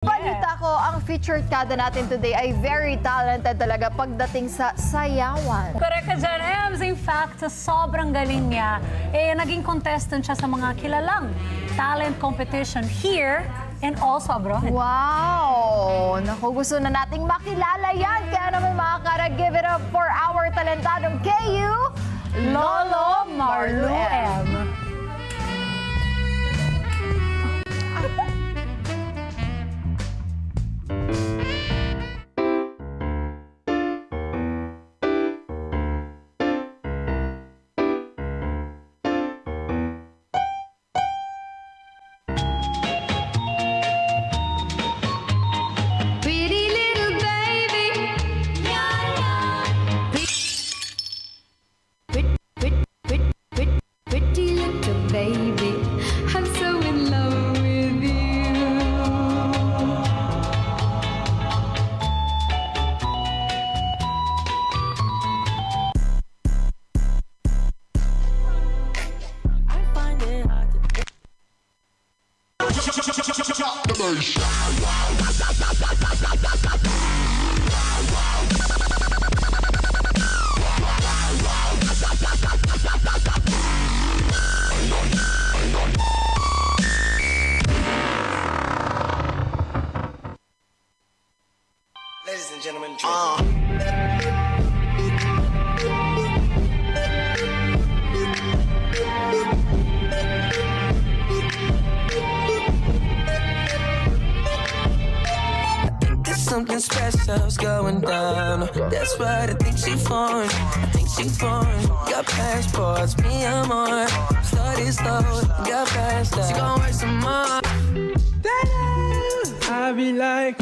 Balita ko, ang featured kada natin today ay very talented talaga pagdating sa sayawan. Correct ka dyan, Ems. In fact, sa sobrang galing niya, naging contestant siya sa mga kilalang talent competition here and also abroad. Wow! Naku, gusto na nating makilala yan. Kaya naman mga kara, give it up for our talentadong KU, Lolo Marlu M. Ladies and gentlemen, something special's going down. That's what I think she foreign. I think she foreign. Got passports, me I'm on. Started slow, got faster. She gon' work some more. I be like.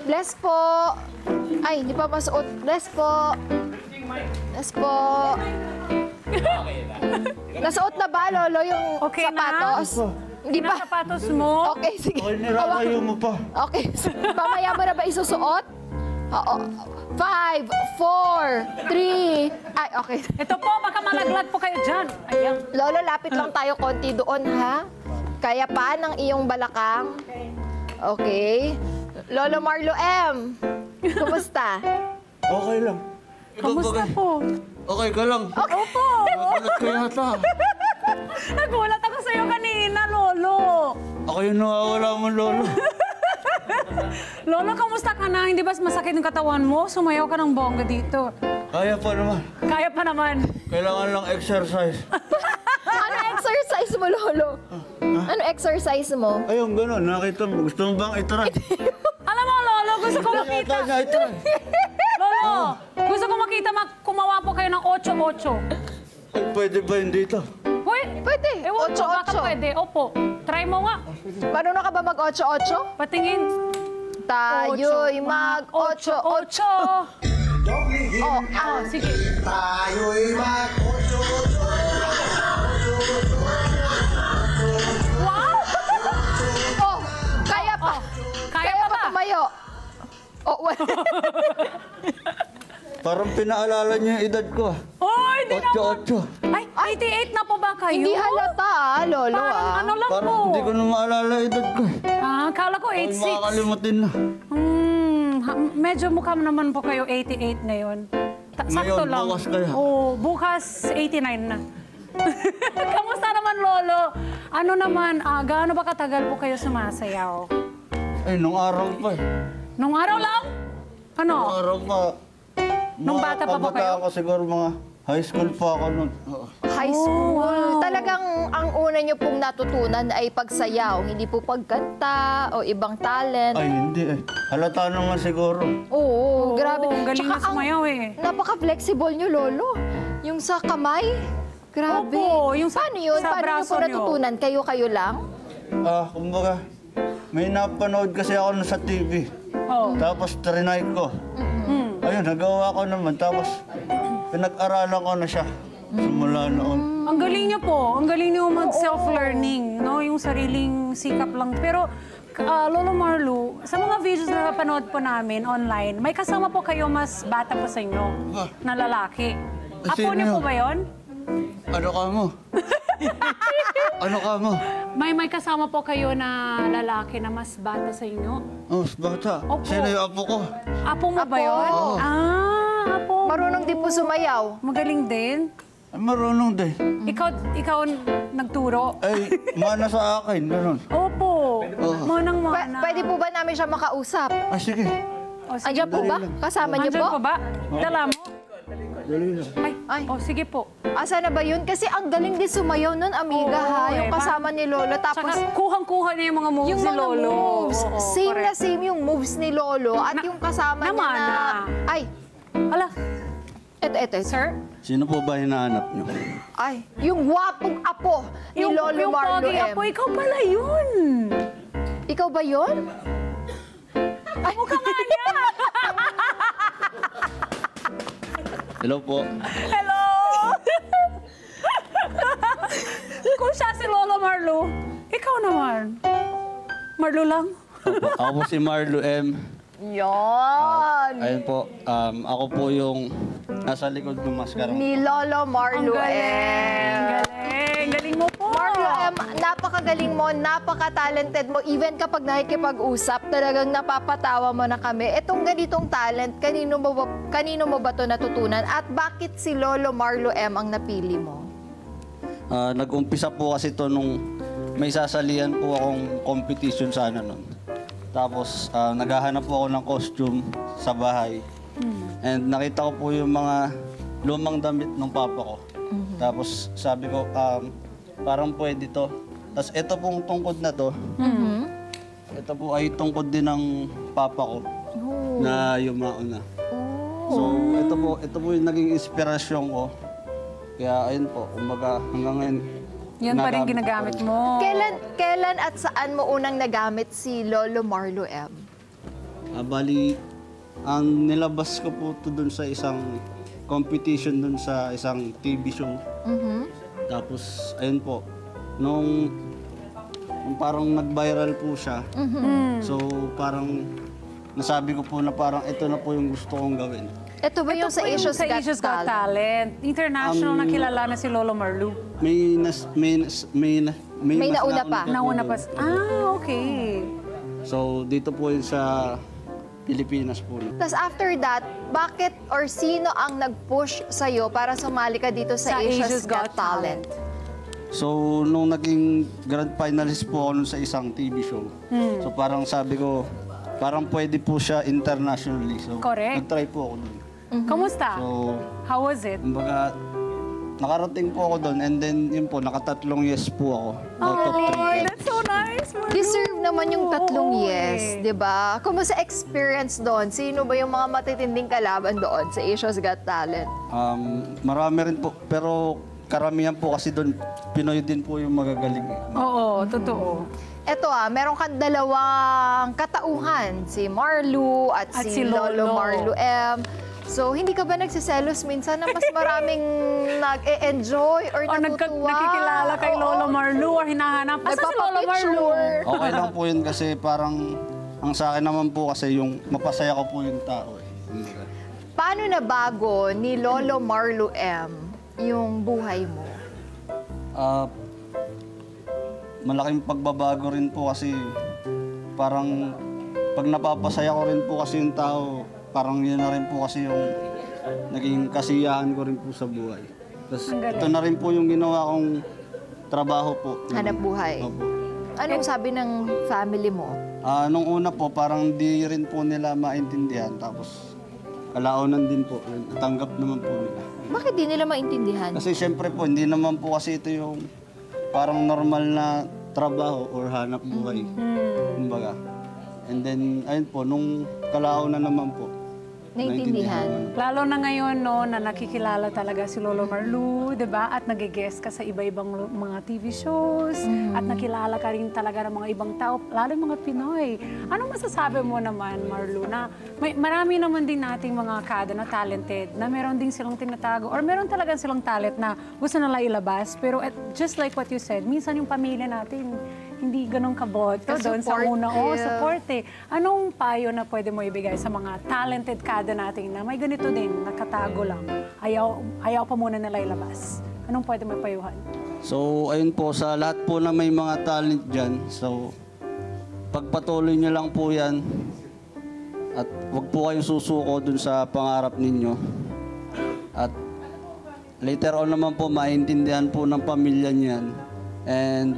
Bless po. Ay, hindi pa masuot. Bless po. Bless po. Nasuot na ba, Lolo, yung Okay sapatos? na? Hindi pa. Sapatos mo? Okay, sige. Ay, nilalayo mo pa. Okay, mamaya mo na ba isusuot? Oo. 5, 4, 3. Ay, okay. Ito po, baka malaglag po kayo dyan. Ayan. Lolo, lapit lang tayo konti doon, ha? Kaya pa ng iyong balakang. Okay. Lolo Marlu M, kumusta? Okay lang. Kamusta po? Okay ka lang. Okay. Opo. Nagulat ka yata. Nagulat ako sa'yo kanina, Lolo. Ako yung nawawala mo, Lolo. Lolo, kamusta ka na? Hindi ba masakit yung katawan mo? Sumayaw ka ng bongga dito. Kaya pa naman. Kaya pa naman. Kailangan lang exercise. Ano exercise mo, Lolo? Ano exercise mo? Ayun, gano'n. Nakita mo. Gusto mo bang itry? Alam mo, Lolo, gusto ko makita. Yata niya itry. Lolo, gusto ko makita kumawa po kayo ng 8-8. Ay, pwede ba yun dito? Pwede. Ewan ko, baka 8-8. pwede. Opo. Try mo nga. Marunong ka ba mag-8-8? Patingin. Tayo'y mag-8-8. 8-8. Oh, Sige. tayo'y Wow! Oh, kaya pa. Kaya pa ba? Tumayo. Oh, well. Parang pinaalala niyo yung edad ko. Oh, hindi naman. 8-8. Ay, 88 na po ba kayo? Hindi halata, Lolo. Parang ano lang Parang po. hindi ko na maalala yung edad ko. Kala ko Ay, 86. makakalimutin na. Medyo mukha naman po kayo 88 ngayon. Sakto Ngayon, lang. bukas kaya? Oo, bukas 89 na. Kamusta naman, Lolo? Ano naman, gaano ba katagal po kayo sumasayaw? Ay, nung araw pa eh. Nung araw lang? Ano? Nung araw pa. Nung bata pa ba Pabata kayo? ako siguro mga High school pa ako nun. Oo. High school. Talagang ang una niyo pong natutunan ay pagsayaw, hindi po pagkanta o ibang talent. Ay, hindi eh. Halata naman siguro. Oo, grabe. ang galing na Tsaka sumayaw eh. Napaka-flexible niyo, Lolo. Yung sa kamay, grabe. Opo, yung sa- Paano yun? sa Paano niyo braso po niyo. natutunan? Kayo-kayo lang? Kumbaga, may napanood kasi ako sa TV. Oh. Tapos trinay ko. Ayun, nagawa ko naman. Tapos pinag-aralan ko na siya. Simula noon. Ang galing niyo po. Ang galing niyo mag-self-learning, no? Yung sariling sikap lang. Pero, Lolo Marlu, sa mga videos na napanood po namin online, may kasama po kayo mas bata pa sa inyo na lalaki. Apo Sino niyo po yun? ba yun? Ano ka mo? Ano ka mo? May kasama po kayo na lalaki na mas bata sa inyo? Oh, bata. Opo. Sino yung apo ko? Apo mo ba Apo. yun? Oo. Apo. Marunong din po sumayaw. Magaling din. Ay, marunong din. Ikaw nagturo? Ay, mana sa akin. Ganun. Opo. Manang Pwe- mana. pwede po ba namin siya makausap? Ah, sige. O, sige. Andiyan po ba? Kasama niyo Andyan po? po ba? Dala mo? Dali lang. Ay. O, sige po. Asa na ba yun? Kasi ang galing din sumayaw nun, amiga, Oo, ha? Yung eh, kasama ni Lolo. Tsaka Tapos, kuhang-kuha niya yung mga moves yung ni mga Lolo. moves. Oo, Same na correct. same yung moves ni Lolo. At Na- yung kasama niya naman na... na. Ay, Ala, eto. sir? Sino po ba hinahanap niyo? Ay, yung gwapong apo ni Lolo yung Marlo pogi M. apo, ikaw pala yun. Ikaw ba yun? Ay, mukha nga niya. Hello po. Hello! Kung siya si Lolo Marlo, ikaw naman. Marlo lang? Ako po si Marlo M. Yan. Ayun po, ako po yung nasa likod ng maskara. Ni Lolo Marlo M. Galing. Galing mo po. Marlo M, napakagaling mo, napaka-talented mo. Even kapag nakikipag-usap, talagang napapatawa mo na kami. Etong ganitong talent, kanino mo ba to natutunan? At bakit si Lolo Marlo M ang napili mo? Nag-umpisa po kasi to nung may sasalihan po akong competition sana nun. Tapos naghahanap po ako ng costume sa bahay. And nakita ko po yung mga lumang damit ng papa ko. Tapos sabi ko, parang pwede to. Tapos ito pong tungkod na to, ito po ay tungkod din ng papa ko na yumao na. So ito po yung naging inspirasyon ko. Kaya ayun po, kumbaga hanggang ngayon. Yan pa rin ginagamit mo. Kailan at saan mo unang nagamit si Lolo Marlo M? Bali, ang nilabas ko po ito dun sa isang competition dun sa isang TV show. Tapos, ayun po, nung parang nag-viral po siya, so parang nasabi ko po na parang ito na po yung gusto kong gawin. Ito ba yung sa Asia's Got Talent? Talent. International na kilala na si Lolo Marlo. May May mas nauna pa. Nauna pa. doon. Okay. So, dito po yun sa Pilipinas po. Tapos after that, bakit or sino ang nag-push sa'yo para sumali ka dito sa Asia's Got Talent? So, nung naging grand finalist po ako nun sa isang TV show, so parang sabi ko, parang pwede po siya internationally. So, Correct. nag-try po ako dun. Kamusta? So, How was it? kumbaga, nakarating po ako doon and then yun po, nakatatlong yes po ako. Out of 3. That's so nice, Marlo. Deserve naman yung tatlong Oo, yes, eh. di ba? Kumusta experience doon? Sino ba yung mga matitinding kalaban doon sa Asia's Got Talent? Marami rin po, pero karamihan po kasi doon, Pinoy din po yung magagaling. Oo, totoo. Eto meron kang dalawang katauhan, si Marlo at si Lolo Marlo M. So, hindi ka ba nagsiselos minsan na mas maraming nag-e-enjoy or O natutuwa? nakikilala kay Lolo Marlo or hinahanap. Asa si Lolo Marlo? Nagpapapicture. Okay lang po yun kasi parang, ang sa akin naman po kasi yung mapasaya ko po yung tao. Paano na bago ni Lolo Marlo M yung buhay mo? Malaking pagbabago rin po kasi parang pag napapasaya ko rin po kasi yung tao, parang yun na rin po kasi yung naging kasiyahan ko rin po sa buhay. Tapos ito na rin po yung ginawa kong trabaho po. Hanap buhay. Opo. Anong sabi ng family mo? Nung una po, parang di rin po nila maintindihan. Tapos kalaunan din po, natanggap naman po nila. Bakit di nila maintindihan? Kasi syempre po, hindi naman po kasi ito yung parang normal na trabaho or hanap buhay. Kumbaga. And then, ayun po, nung kalao na naman po, Naintindihan. Lalo na ngayon, no, na nakikilala talaga si Lolo Marlu, di ba? At nag-guest ka sa iba-ibang mga TV shows. At nakilala ka rin talaga ng mga ibang tao, lalo yung mga Pinoy. Ano masasabi mo naman, Marlu, na marami naman din nating mga kada na talented, na meron din silang tinatago, or meron talagang silang talent na gusto nila ilabas. Pero just like what you said, minsan yung pamilya natin, hindi ganun kaboto doon sa una. Support eh. Anong payo na pwede mo ibigay sa mga talented kada natin na may ganito din, nakatago lang, ayaw pa muna nila ilabas? Anong pwede mo payuhan? So, ayun po, sa lahat po na may mga talent dyan, so, pagpatuloy nyo lang po yan at huwag po kayong susuko dun sa pangarap ninyo. At later on naman po, maintindihan po ng pamilya niyan. And,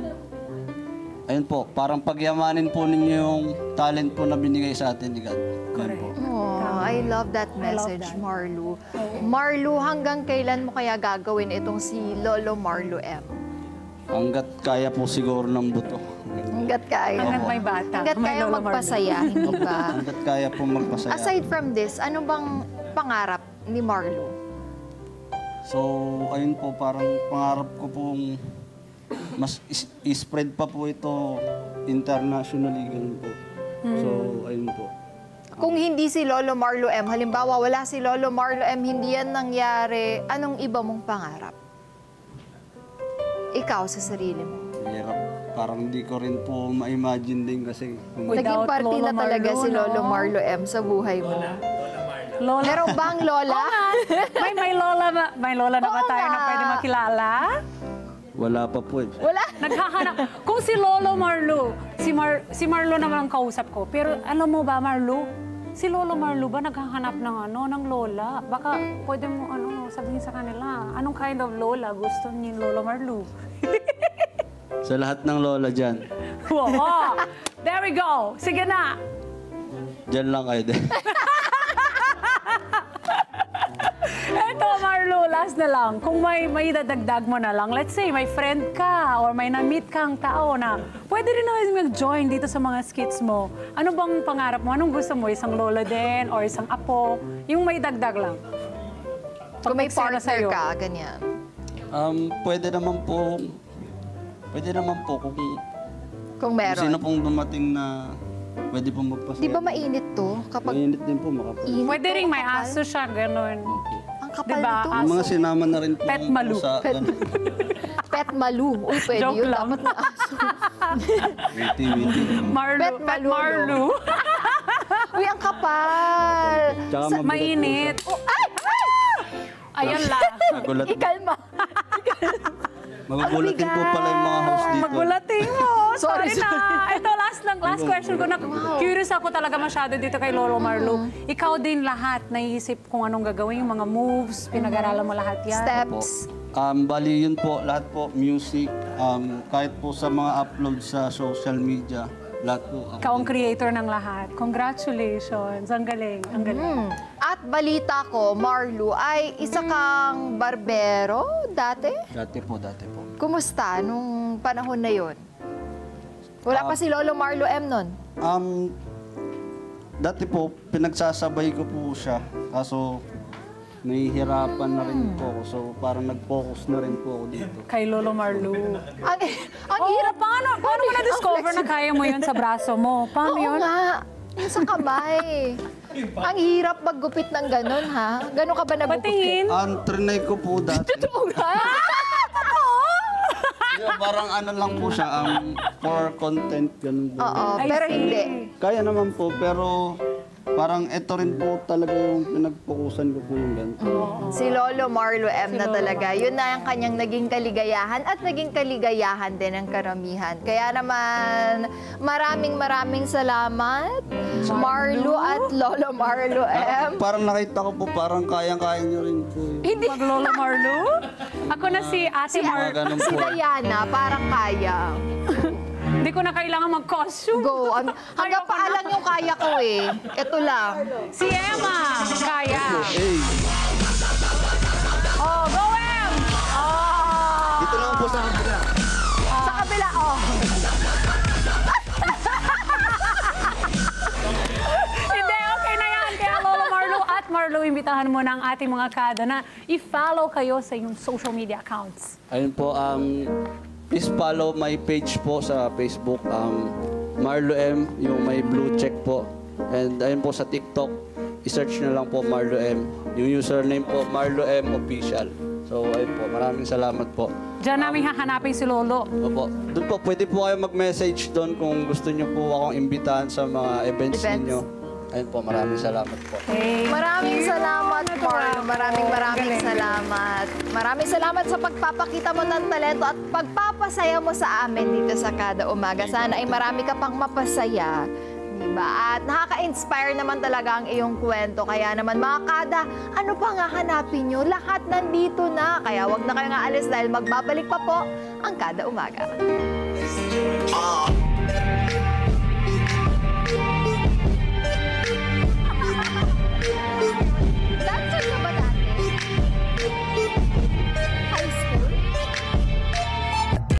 ayun po, parang pagyamanin po ninyo yung talent po na binigay sa atin ni God. Ayun po. Oh, I love that message, Marlu. Marlu, hanggang kailan mo kaya gagawin itong si Lolo Marlu M? Hanggat kaya po siguro ng buto. Hanggat kaya. Hanggat may bata. Hanggat may kaya Lolo Marlu. magpasaya, hindi ba? Hanggat kaya po magpasaya. Aside from this, ano bang pangarap ni Marlu? So, ayun po, parang pangarap ko pong mas i-spread pa po ito internationally, ganun po. So, ayun po. Kung hindi si Lolo Marlu M, halimbawa wala si Lolo Marlu M, hindi yan nangyari, anong iba mong pangarap? Ikaw sa sarili mo. Hirap. Parang hindi ko rin po ma-imagine din kasi. Without Naging party Lolo na talaga Marlu, si Lolo no? Marlu M sa buhay mo. Lola. Meron bang lola? may lola na ba Oo tayo na nga. pwede makilala? Wala pa po eh. Wala. Naghahanap. Kung si Lolo Marlu, si Marlu naman ang kausap ko. Pero alam mo ba, Marlu? Si Lolo Marlu ba naghahanap ng lola? Baka pwede mo sabihin sa kanila, anong kind of lola gusto ni Lolo Marlu? Sa lahat ng lola dyan, Wow! There we go! Sige na! dyan lang kayo din. Eto, Marlu, last na lang. Kung may dadagdag mo na lang, let's say may friend ka or may na-meet kang tao na pwede rin naman mag-join dito sa mga skits mo. Ano bang pangarap mo? Anong gusto mo? Isang lola din or isang apo? Yung may dagdag lang. Kung may Pag-eksena partner ka, ganyan. Pwede naman po kung Kung meron. sino pong dumating na pwede pong magpasaya. Di ba mainit to? Kapag Mainit din po makapag. init Pwede to, rin may kapal. aso siya, ganun. Ang kapal Diba? nito. Yung mga sinama na rin po Pet Malu. sa Pet Malu. Uy, pwede Joke yun. lang. Dapat na aso. activity. Marlu, Pet Pet Malulu. Marlu. Uy, ang kapal. Tsaka mabigat po Mainit. siya. Ayan lang. Magulat. Ikalma. Magugulat din po pala yung mga host dito. Magulating mo. Sorry Sorry, na. Ito, last question ko na. Curious ako talaga masyado dito kay Lolo Marlu. Ikaw din lahat, naiisip kung anong gagawin, yung mga moves, pinag-aralan mo lahat yan. Po. Steps. Bali yun po, lahat po, music, kahit po sa mga upload sa social media, lahat po. Ikaw ang creator ng lahat. Congratulations. Ang galing. Ang galing. At balita ko, Marlu, ay isa kang barbero dati? Dati po. Kumusta nung panahon na yon? Wala pa si Lolo Marlu M nun? Dati po, pinagsasabay ko po siya. Kaso, nahihirapan na rin po ako. So, parang nag-focus na rin po ako dito. Kay Lolo Marlu. Ang Oh, hirap. paano mo na-discover na kaya mo yun sa braso mo? Paano Oo yun? nga. Yung sa kamay. Ang hirap maggupit ng ganun, ha? Ganun ka ba nagugupit? Patingin. Trinay ko po dati. Totoo nga. Yeah, parang ano lang po siya, for content, ganun po. Oo, I pero see. hindi. Kaya naman po, pero parang ito rin po talaga yung pinagpukusan ko po yung ganito. Si Lolo Marlu M Si na Lolo talaga. Yun na ang kanyang naging kaligayahan at naging kaligayahan din ng karamihan. Kaya naman, maraming salamat, Marlu at Lolo Marlu M. Parang nakita ko po, parang kayang-kaya nyo rin po. Hindi. Mag Lolo Marlu? Ako na si Ate Mar. Ganun Si po. Diana, parang kaya. Hindi ko na kailangan mag-costume. Go. Hanggang paalam yung kaya ko eh. Ito lang. Si Emma, kaya. Hey, imbitahan mo ng ating mga kada na i-follow kayo sa inyong social media accounts. Ayun po, please follow my page po sa Facebook, Marlo M, yung may blue check po. And ayun po sa TikTok, i-search nyo lang po Marlo M. Yung username po, Marlo M Official. So ayun po, maraming salamat po. Diyan namin hahanapin si Lolo. Opo. Doon po, pwede po kayo mag-message doon kung gusto nyo po akong imbitahan sa mga events ninyo. Ayun po, maraming salamat po. Hey. Maraming salamat, Marlo. Maraming Galing. salamat. Maraming salamat sa pagpapakita mo ng talento at pagpapasaya mo sa amin dito sa Kada Umaga. Sana ay marami ka pang mapasaya. Diba? At nakaka-inspire naman talaga ang iyong kwento. Kaya naman mga kada, ano pa nga hanapin nyo? Lahat nandito na. Kaya wag na kayo nga alis dahil magbabalik pa po ang Kada Umaga.